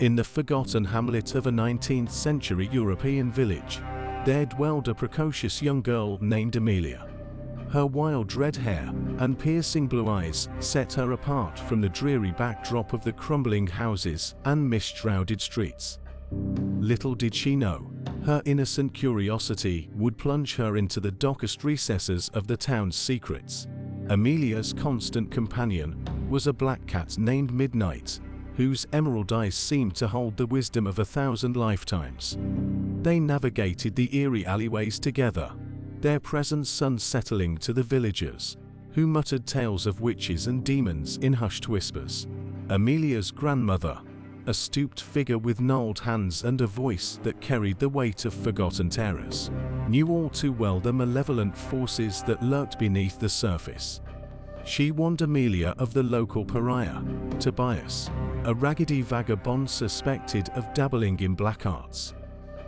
In the forgotten hamlet of a 19th-century European village, there dwelled a precocious young girl named Amelia. Her wild red hair and piercing blue eyes set her apart from the dreary backdrop of the crumbling houses and mist-shrouded streets. Little did she know, her innocent curiosity would plunge her into the darkest recesses of the town's secrets. Amelia's constant companion was a black cat named Midnight, whose emerald eyes seemed to hold the wisdom of 1,000 lifetimes. They navigated the eerie alleyways together, their presence unsettling to the villagers, who muttered tales of witches and demons in hushed whispers. Amelia's grandmother, a stooped figure with gnarled hands and a voice that carried the weight of forgotten terrors, knew all too well the malevolent forces that lurked beneath the surface. She warned Amelia of the local pariah, Tobias, a raggedy vagabond suspected of dabbling in black arts.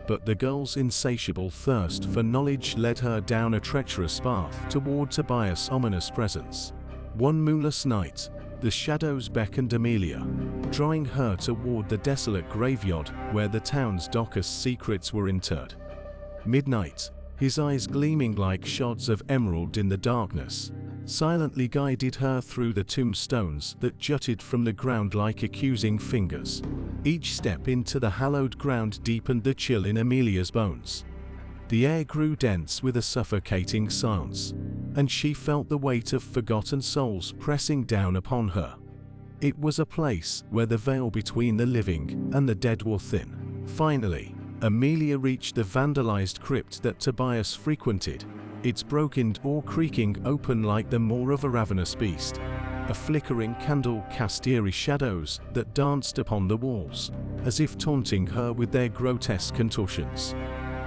But the girl's insatiable thirst for knowledge led her down a treacherous path toward Tobias' ominous presence. One moonless night, the shadows beckoned Amelia, drawing her toward the desolate graveyard where the town's darkest secrets were interred. Midnight, his eyes gleaming like shards of emerald in the darkness, silently guided her through the tombstones that jutted from the ground like accusing fingers. Each step into the hallowed ground deepened the chill in Amelia's bones. The air grew dense with a suffocating silence, and she felt the weight of forgotten souls pressing down upon her. It was a place where the veil between the living and the dead was thin. Finally, Amelia reached the vandalized crypt that Tobias frequented, its broken door creaking open like the maw of a ravenous beast. A flickering candle cast eerie shadows that danced upon the walls, as if taunting her with their grotesque contortions.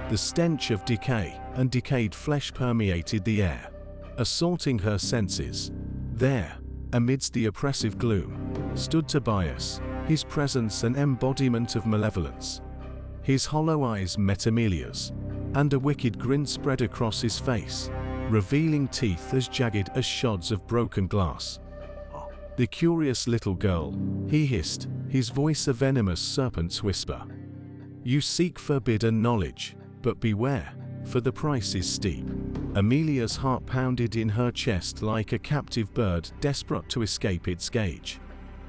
The stench of decay and decayed flesh permeated the air, assaulting her senses. There, amidst the oppressive gloom, stood Tobias, his presence an embodiment of malevolence. His hollow eyes met Amelia's, and a wicked grin spread across his face, revealing teeth as jagged as shards of broken glass. "The curious little girl," he hissed, his voice a venomous serpent's whisper. "You seek forbidden knowledge, but beware, for the price is steep." Amelia's heart pounded in her chest like a captive bird desperate to escape its cage.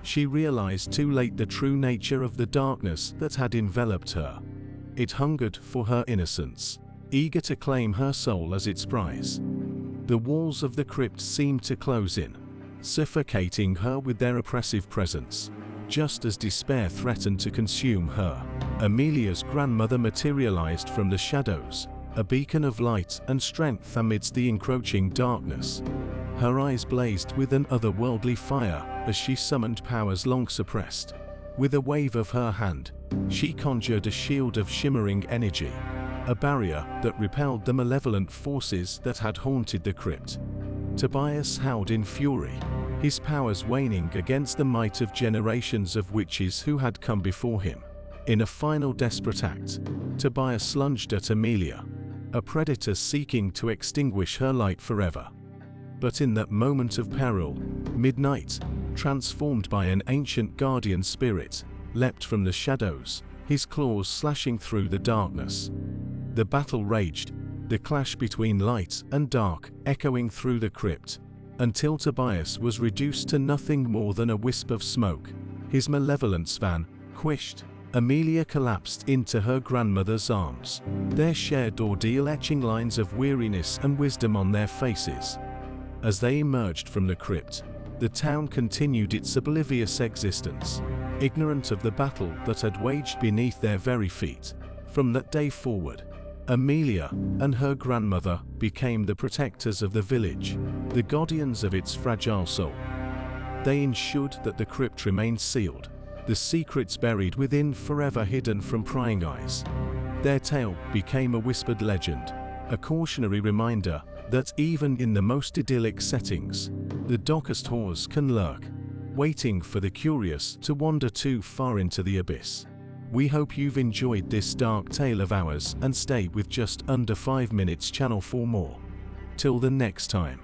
She realized too late the true nature of the darkness that had enveloped her. It hungered for her innocence, eager to claim her soul as its prize. The walls of the crypt seemed to close in, suffocating her with their oppressive presence. Just as despair threatened to consume her, Amelia's grandmother materialized from the shadows, a beacon of light and strength amidst the encroaching darkness. Her eyes blazed with an otherworldly fire as she summoned powers long suppressed. With a wave of her hand, she conjured a shield of shimmering energy, a barrier that repelled the malevolent forces that had haunted the crypt. Tobias howled in fury, his powers waning against the might of generations of witches who had come before him. In a final desperate act, Tobias lunged at Amelia, a predator seeking to extinguish her light forever. But in that moment of peril, Midnight, transformed by an ancient guardian spirit, leapt from the shadows, his claws slashing through the darkness. The battle raged, the clash between light and dark echoing through the crypt, until Tobias was reduced to nothing more than a wisp of smoke. His malevolence vanquished, Amelia collapsed into her grandmother's arms, their shared ordeal etching lines of weariness and wisdom on their faces. As they emerged from the crypt, the town continued its oblivious existence, ignorant of the battle that had waged beneath their very feet. From that day forward, Amelia and her grandmother became the protectors of the village, the guardians of its fragile soul. They ensured that the crypt remained sealed, the secrets buried within forever hidden from prying eyes. Their tale became a whispered legend, a cautionary reminder that even in the most idyllic settings, the darkest horrors can lurk, waiting for the curious to wander too far into the abyss. We hope you've enjoyed this dark tale of ours and stay with Just Under 5 Minutes channel for more. Till the next time.